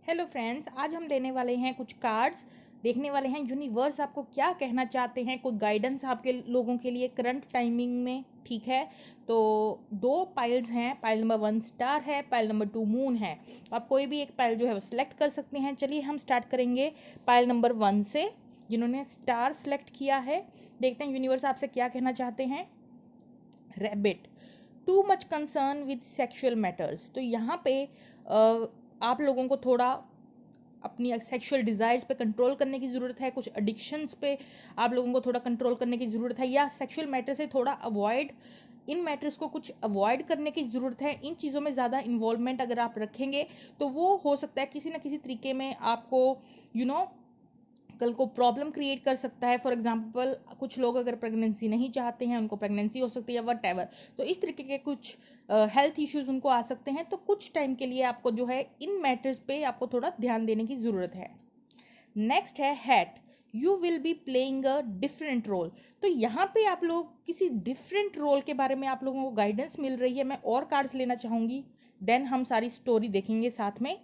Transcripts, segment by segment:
Hello friends, आज हम देने वाले हैं कुछ कार्ड्स। देखने वाले हैं यूनिवर्स आपको क्या कहना चाहते हैं, कोई गाइडेंस आपके लोगों के लिए करंट टाइमिंग में। ठीक है, तो दो पाइल्स हैं। पाइल नंबर 1 स्टार है, पाइल नंबर 2 मून है। आप कोई भी एक पाइल जो है वो सिलेक्ट कर सकते हैं। चलिए हम स्टार्ट करेंगे पाइल नंबर 1 से, जिन्होंने स्टार सेलेक्ट किया है। देखते हैं यूनिवर्स आपसे क्या कहना चाहते हैं। Rabbit, too much concern with sexual matters. तो यहाँ पे आप लोगों को थोड़ा अपनी सेक्सुअल डिज़ायर्स पे कंट्रोल करने की ज़रूरत है। कुछ एडिक्शंस पे आप लोगों को थोड़ा कंट्रोल करने की ज़रूरत है, या सेक्सुअल मैटर से थोड़ा अवॉइड, इन मैटर्स को कुछ अवॉइड करने की ज़रूरत है। इन चीज़ों में ज़्यादा इन्वॉल्वमेंट अगर आप रखेंगे तो वो हो सकता है किसी ना किसी तरीके में आपको कल को प्रॉब्लम क्रिएट कर सकता है। फॉर एग्जांपल, कुछ लोग अगर प्रेगनेंसी नहीं चाहते हैं, उनको प्रेगनेंसी हो सकती है, वट एवर। तो इस तरीके के कुछ हेल्थ इश्यूज उनको आ सकते हैं। तो कुछ टाइम के लिए आपको जो है इन मैटर्स पे आपको थोड़ा ध्यान देने की ज़रूरत है। नेक्स्ट है hat, you will be playing a different role. तो यहाँ पे आप लोग किसी डिफरेंट रोल के बारे में आप लोगों को गाइडेंस मिल रही है। मैं और कार्ड्स लेना चाहूँगी, देन हम सारी स्टोरी देखेंगे साथ में।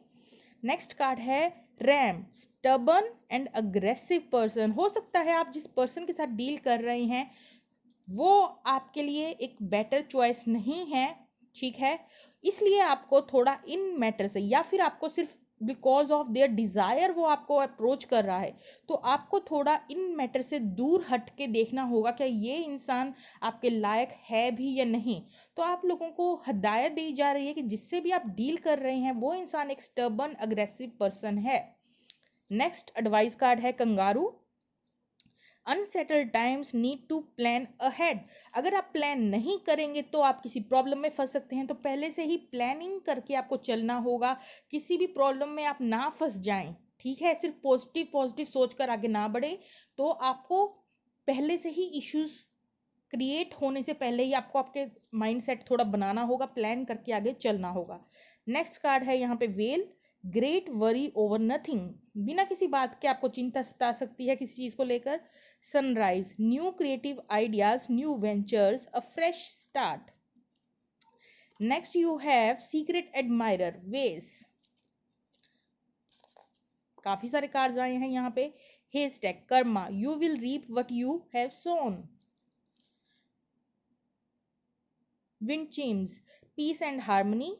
नेक्स्ट कार्ड है RAM, stubborn and aggressive person. हो सकता है आप जिस पर्सन के साथ डील कर रहे हैं वो आपके लिए एक बेटर चॉइस नहीं है। ठीक है, इसलिए आपको थोड़ा इन मैटर से, या फिर आपको सिर्फ बिकॉज ऑफ देयर डिजायर वो आपको अप्रोच कर रहा है, तो आपको थोड़ा इन मैटर से दूर हट के देखना होगा कि ये इंसान आपके लायक है भी या नहीं। तो आप लोगों को हदायत दी जा रही है कि जिससे भी आप डील कर रहे हैं वो इंसान एक स्टबर्न अग्रेसिव पर्सन है। नेक्स्ट एडवाइस कार्ड है kangaroo, unsettled times need to plan ahead. अगर आप प्लान नहीं करेंगे तो आप किसी प्रॉब्लम में फंस सकते हैं। तो पहले से ही प्लानिंग करके आपको चलना होगा, किसी भी प्रॉब्लम में आप ना फंस जाएं। ठीक है, सिर्फ पॉजिटिव पॉजिटिव सोचकर आगे ना बढ़े। तो आपको पहले से ही इश्यूज क्रिएट होने से पहले ही आपको आपके माइंड सेट थोड़ा बनाना होगा, प्लान करके आगे चलना होगा। नेक्स्ट कार्ड है यहाँ पे well, great worry over nothing. बिना किसी बात के आपको चिंता सता सकती है किसी चीज को लेकर। Sunrise, new creative ideas, new ventures, a fresh start. Next you have secret admirer, वेस। काफी सारे कार्ड्स आए हैं यहाँ पे। Hashtag, karma, you will reap what you have sown. Wind chimes, peace and harmony.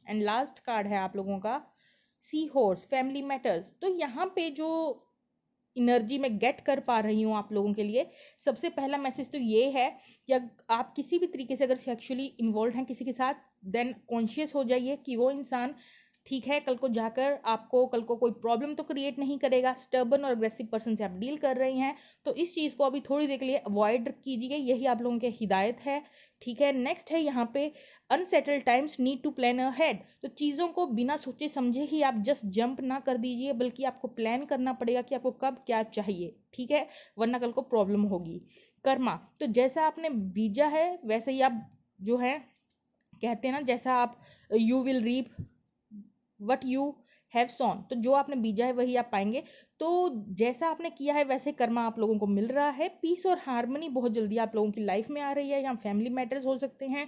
And last card है आप लोगों का सी हॉर्स, फैमिली मैटर्स। तो यहाँ पे जो एनर्जी में गेट कर पा रही हूँ आप लोगों के लिए, सबसे पहला मैसेज तो ये है कि आप किसी भी तरीके से अगर सेक्सुअली इन्वॉल्व हैं किसी के साथ, देन कॉन्शियस हो जाइए कि वो इंसान ठीक है, कल को जाकर आपको कल को कोई प्रॉब्लम तो क्रिएट नहीं करेगा। स्टर्बन और अग्रेसिव पर्सन से आप डील कर रहे हैं, तो इस चीज़ को अभी थोड़ी देर के लिए अवॉइड कीजिए, यही आप लोगों की हिदायत है। ठीक है, नेक्स्ट है यहाँ पे unsettled times need to plan ahead. तो चीज़ों को बिना सोचे समझे ही आप जस्ट जंप ना कर दीजिए, बल्कि आपको प्लान करना पड़ेगा कि आपको कब क्या चाहिए। ठीक है, वरना कल को प्रॉब्लम होगी। कर्मा, तो जैसा आपने बीजा है वैसे ही आप जो है कहते हैं ना, जैसा आप you will reap what you have sown. तो जो आपने बीजा है वही आप पाएंगे। तो जैसा आपने किया है वैसे कर्मा आप लोगों को मिल रहा है। पीस और हार्मनी बहुत जल्दी आप लोगों की लाइफ में आ रही है। यहाँ फैमिली मैटर्स हो सकते हैं।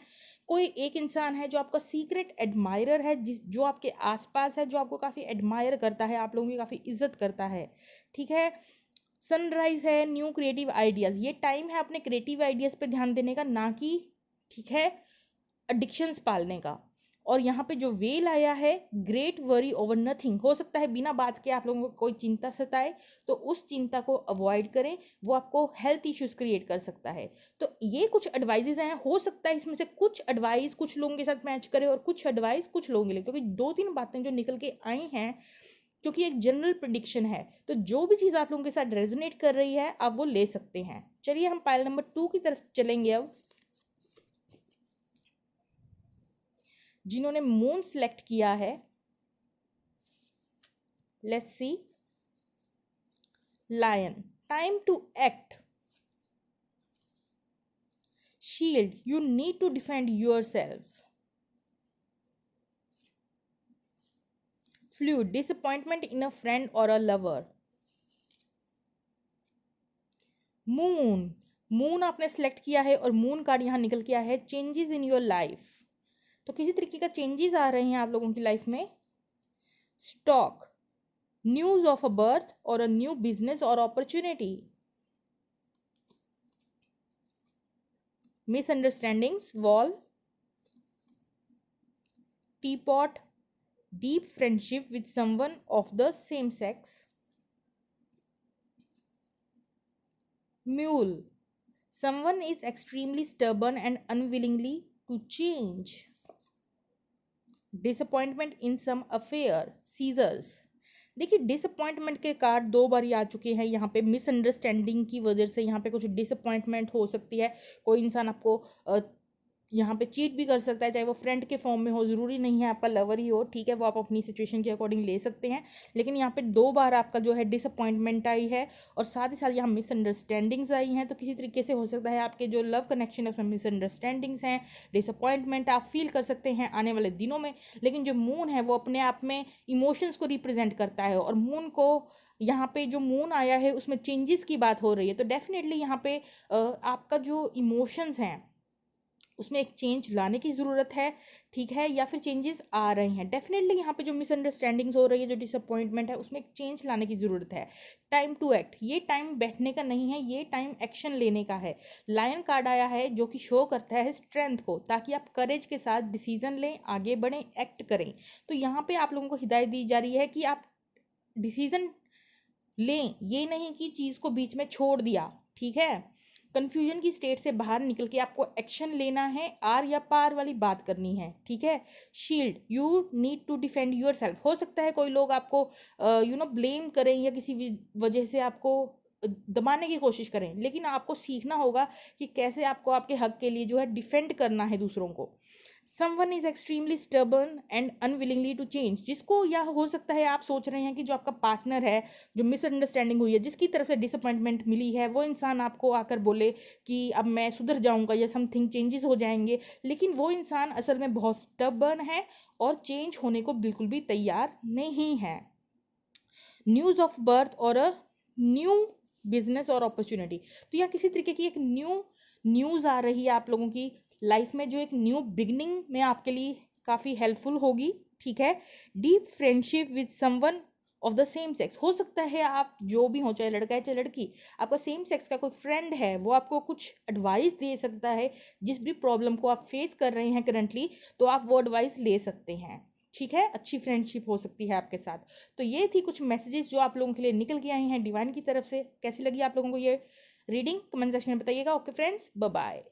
कोई एक इंसान है जो आपका सीक्रेट एडमायरर है, जो आपके आसपास है, जो आपको काफ़ी एडमायर करता है, आप लोगों की काफ़ी इज्जत करता है। ठीक है, सनराइज है, न्यू क्रिएटिव आइडियाज़। ये टाइम है अपने क्रिएटिव आइडियाज़ पे ध्यान देने का, ना कि ठीक है एडिक्शंस पालने का। और यहाँ पे जो वेल आया है, ग्रेट वरी ओवर नथिंग। हो सकता है बिना बात के आप लोगों को कोई चिंता सताए, तो उस चिंता को अवॉइड करें, वो आपको हेल्थ इश्यूज क्रिएट कर सकता है। तो ये कुछ एडवाइजेज हैं, हो सकता है इसमें से कुछ एडवाइस कुछ लोगों के साथ मैच करे और कुछ एडवाइस कुछ लोगों के लिए, क्योंकि 2-3 बातें जो निकल के आई हैं, क्योंकि एक जनरल प्रिडिक्शन है, तो जो भी चीज़ आप लोगों के साथ रेजोनेट कर रही है आप वो ले सकते हैं। चलिए हम पाइल नंबर 2 की तरफ चलेंगे अब। जिन्होंने मून सेलेक्ट किया है, let's see. Lion, time to act. Shield, you need to defend yourself. Fluid, disappointment in a friend और अ लवर। मून, मून आपने सेलेक्ट किया है और मून कार्ड यहाँ निकल के आया है चेंजेस इन योर लाइफ। तो किसी तरीके का चेंजेस आ रहे हैं आप लोगों की लाइफ में। stock, news of a birth or a new business or opportunity. Misunderstandings, wall, teapot, deep friendship with someone of the same sex. Mule, someone is extremely stubborn and unwillingly to change. Disappointment in some affair, Caesars. देखिए disappointment के card दो बार आ चुके हैं यहाँ पे। Misunderstanding की वजह से यहाँ पे कुछ डिसअपॉइंटमेंट हो सकती है। कोई इंसान आपको यहाँ पे चीट भी कर सकता है, चाहे वो फ्रेंड के फॉर्म में हो, ज़रूरी नहीं है आपका लवर ही हो, ठीक है, वो आप अपनी सिचुएशन के अकॉर्डिंग ले सकते हैं। लेकिन यहाँ पे दो बार आपका जो है डिसअपॉइंटमेंट आई है और साथ ही साथ यहाँ मिसअंडरस्टैंडिंग्स आई हैं। तो किसी तरीके से हो सकता है आपके जो लव कनेक्शन है उसमें मिसअंडरस्टैंडिंग्स हैं, डिसअपॉइंटमेंट आप फील कर सकते हैं आने वाले दिनों में। लेकिन जो मून है वो अपने आप में इमोशंस को रिप्रेजेंट करता है और मून को यहाँ पे जो मून आया है उसमें चेंजेस की बात हो रही है। तो डेफिनेटली यहाँ पे आपका जो इमोशंस हैं उसमें एक चेंज लाने की ज़रूरत है, ठीक है, या फिर चेंजेस आ रहे हैं। डेफिनेटली यहाँ पे जो मिसअंडरस्टैंडिंग्स हो रही है, जो डिसअपॉइंटमेंट है, उसमें एक चेंज लाने की ज़रूरत है। टाइम टू एक्ट, ये टाइम बैठने का नहीं है, ये टाइम एक्शन लेने का है। लायन कार्ड आया है जो कि शो करता है स्ट्रेंथ को, ताकि आप करेज के साथ डिसीजन लें, आगे बढ़ें, एक्ट करें। तो यहाँ पे आप लोगों को हिदायत दी जा रही है कि आप डिसीजन लें, ये नहीं कि चीज़ को बीच में छोड़ दिया, ठीक है। कंफ्यूजन की स्टेट से बाहर निकल के आपको एक्शन लेना है, आर या पार वाली बात करनी है, ठीक है। Shield, you need to defend yourself. हो सकता है कोई लोग आपको ब्लेम करें या किसी वजह से आपको दबाने की कोशिश करें, लेकिन आपको सीखना होगा कि कैसे आपको आपके हक के लिए जो है डिफेंड करना है दूसरों को। Someone is extremely stubborn and unwillingly to change, जिसको या हो सकता है आप सोच रहे हैं कि जो आपका पार्टनर है, जो मिसअंडरस्टैंडिंग हुई है, जिसकी तरफ से डिसअपॉइंटमेंट मिली है, वो इंसान आपको आकर बोले कि अब मैं सुधर जाऊंगा या समथिंग चेंजेस हो जाएंगे, लेकिन वो इंसान असल में बहुत स्टबर्न है और चेंज होने को बिल्कुल भी तैयार नहीं है। न्यूज़ ऑफ बर्थ और अ न्यू बिजनेस और अपॉर्चुनिटी, तो यहाँ किसी तरीके की एक न्यूज़ आ रही है आप लोगों की लाइफ में, जो एक न्यू बिगनिंग में आपके लिए काफ़ी हेल्पफुल होगी, ठीक है। Deep friendship with someone of the same sex, हो सकता है आप जो भी हो, चाहे लड़का है चाहे लड़की, आपका सेम सेक्स का कोई फ्रेंड है, वो आपको कुछ एडवाइस दे सकता है। जिस भी प्रॉब्लम को आप फेस कर रहे हैं करंटली, तो आप वो एडवाइस ले सकते हैं, ठीक है। अच्छी फ्रेंडशिप हो सकती है आपके साथ। तो ये थी कुछ मैसेजेस जो आप लोगों के लिए निकल के आए हैं डिवाइन की तरफ से। कैसी लगी आप लोगों को ये रीडिंग, कमेंट सेक्शन में बताइएगा। Okay friends, bye bye.